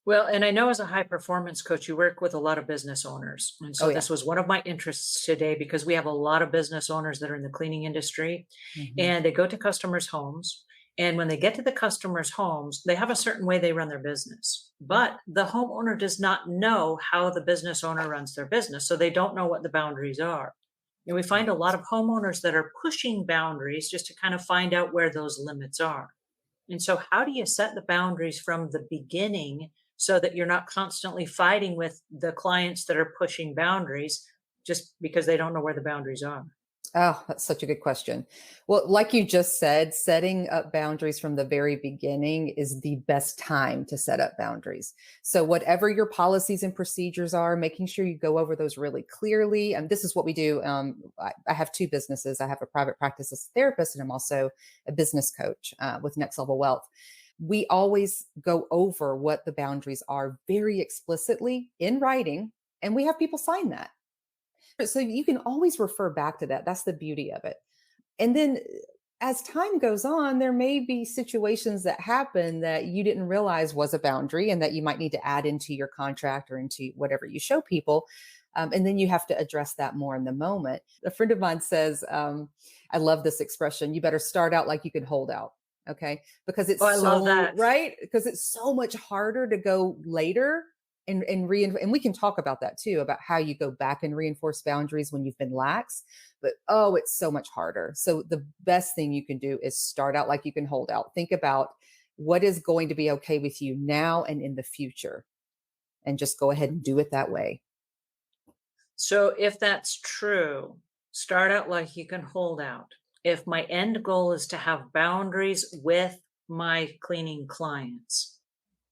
Well, and I know as a high performance coach, you work with a lot of business owners. And Oh so yeah. this was one of my interests today because we have a lot of business owners that are in the cleaning industry Hmm. and they go to customers' homes. And when they get to the customers' homes, they have a certain way they run their business. But the homeowner does not know how the business owner runs their business. So they don't know what the boundaries are. And we find a lot Right. of homeowners that are pushing boundaries just to kind of find out where those limits are. And so, how do you set the boundaries from the beginning so that you're not constantly fighting with the clients that are pushing boundaries just because they don't know where the boundaries are? Oh, that's such a good question. Well, like you just said, setting up boundaries from the very beginning is the best time to set up boundaries. So, whatever your policies and procedures are, making sure you go over those really clearly. And this is what we do. I have two businesses. I have a private practice as a therapist, and I'm also a business coach with Next Level Wealth. We always go over what the boundaries are very explicitly in writing, and we have people sign that. So you can always refer back to that. That's the beauty of it. And then as time goes on, there may be situations that happen that you didn't realize was a boundary and that you might need to add into your contract or into whatever you show people. And then you have to address that more in the moment. A friend of mine says, I love this expression, you better start out like you can hold out. Okay. Because Oh, it's I love so, that. right? Because it's so much harder to go later and we can talk about that too, about how you go back and reinforce boundaries when you've been lax. But oh, it's so much harder. So the best thing you can do is start out like you can hold out. Think about what is going to be okay with you now and in the future, and just go ahead and do it that way. So, if that's true, start out like you can hold out. If my end goal is to have boundaries with my cleaning clients,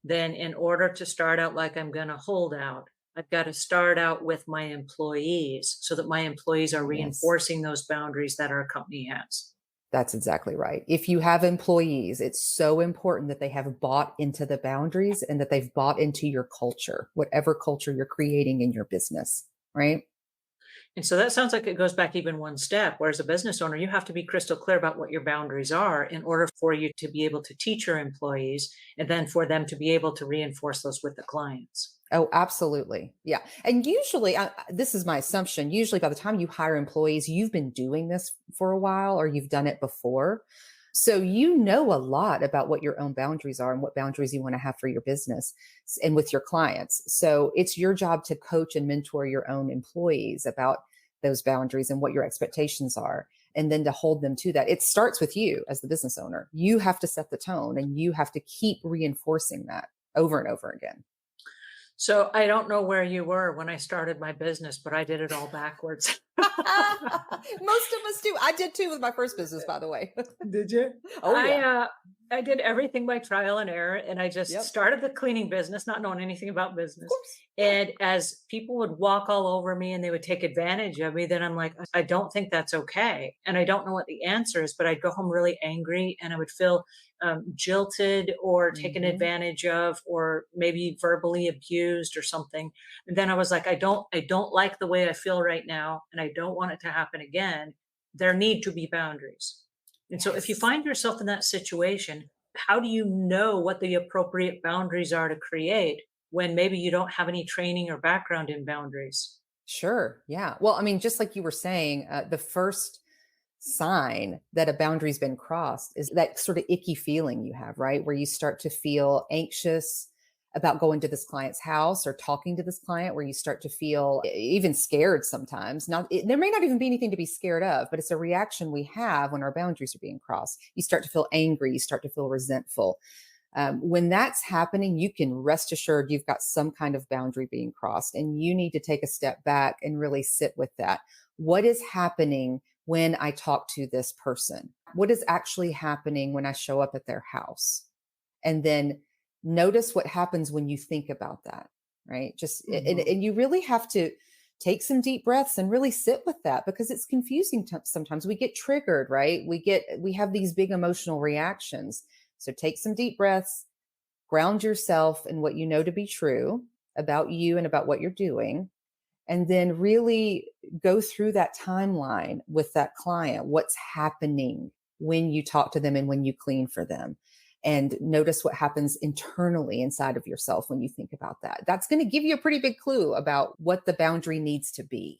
then in order to start out like I'm going to hold out, I've got to start out with my employees so that my employees are Yes. reinforcing those boundaries that our company has. That's exactly right. If you have employees, it's so important that they have bought into the boundaries and that they've bought into your culture, whatever culture you're creating in your business, right? And so that sounds like it goes back even one step. Whereas a business owner, you have to be crystal clear about what your boundaries are in order for you to be able to teach your employees and then for them to be able to reinforce those with the clients. Oh, absolutely. Yeah. And usually, this is my assumption, usually by the time you hire employees, you've been doing this for a while or you've done it before. So you know a lot about what your own boundaries are and what boundaries you want to have for your business and with your clients. So it's your job to coach and mentor your own employees about those boundaries and what your expectations are, and then to hold them to that. It starts with you as the business owner. You have to set the tone and you have to keep reinforcing that over and over again. So I don't know where you were when I started my business, but I did it all backwards. Most of us do. I did too with my first business, by the way. Did you? Oh, I, yeah. uh, I did everything by trial and error, and I just Yep. started the cleaning business, not knowing anything about Of business. course. Yeah. And as people would walk all over me and they would take advantage of me, then I'm like, I don't think that's okay. And I don't know what the answer is, but I'd go home really angry and I would feel jilted or taken Hmm. advantage of, or maybe verbally abused or something. And then I was like, I don't like the way I feel right now, and I don't want it to happen again. There need to be boundaries. And so if you Yes. find yourself in that situation, how do you know what the appropriate boundaries are to create when maybe you don't have any training or background in boundaries? Sure. Yeah. Well, I mean, just like you were saying, the first sign that a boundary's been crossed is that sort of icky feeling you have, right? Where you start to feel anxious about going to this client's house or talking to this client, where you start to feel even scared sometimes. There may not even be anything to be scared of, but it's a reaction we have when our boundaries are being crossed. You start to feel angry, you start to feel resentful. When that's happening, you can rest assured you've got some kind of boundary being crossed, and you need to take a step back and really sit with that. What is happening when I talk to this person? What is actually happening when I show up at their house? And then notice what happens when you think about that, right? Mhm. And you really have to take some deep breaths and really sit with that, because it's confusing. Sometimes we get triggered, right? We have these big emotional reactions. So take some deep breaths, ground yourself in what you know to be true about you and about what you're doing, and then really go through that timeline with that client. What's happening when you talk to them and when you clean for them? and notice what happens internally inside of yourself when you think about that. That's going to give you a pretty big clue about what the boundary needs to be.